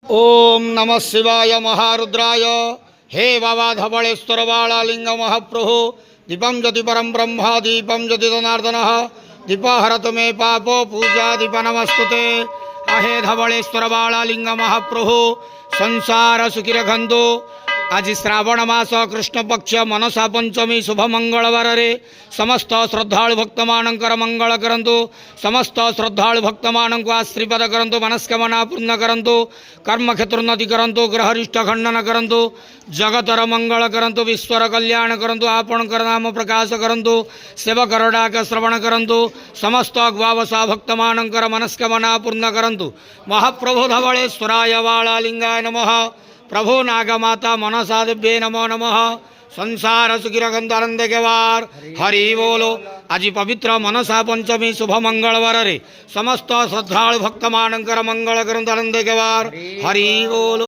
ओम नमः शिवाय महारुद्राय। हे बाबा धबळेश्वर बाळालिंग महाप्रभु दीपं ज्योति परम ब्रह्म दीपं ज्योति जनार्दन दीप हरतु मे पाप पूजा दीप नमस्तुते। आहे धबळेश्वर बाळालिंग महाप्रभु संसार सुखी रखंतु। आज श्रावण मास कृष्ण पक्ष मनसा पंचमी शुभ मंगलवार रे समस्त श्रद्धालु भक्त मानकर मंगल करंतु। समस्त श्रद्धालु भक्त मानक आशीर्वाद करंतु। मनस्कामना पूर्ण करंतु। कर्म क्षेत्रोन्नति करंतु। ग्रहरिष्ट खंडन करंतु। जगतर मंगल करंतु। विश्वर कल्याण करंतु। आपण कर नाम प्रकाश करंतु। सेवक डाक श्रवण करंतु। समस्त अग्वावसा भक्त मानकर मनस्कामना पूर्ण करंतु। महाप्रभु धवळेश्वराय बाळालिंगाय नमः। प्रभु नागमाता मनसा देव्ये नमो नमः। संसार सुखी रखंतु आनंद के वार हरि बोलो। आज पवित्र मनसा पंचमी शुभ मंगलवार रे समस्त श्रद्धालु भक्त मानकर मंगल करंतु आनंद के वार हरि बोलो।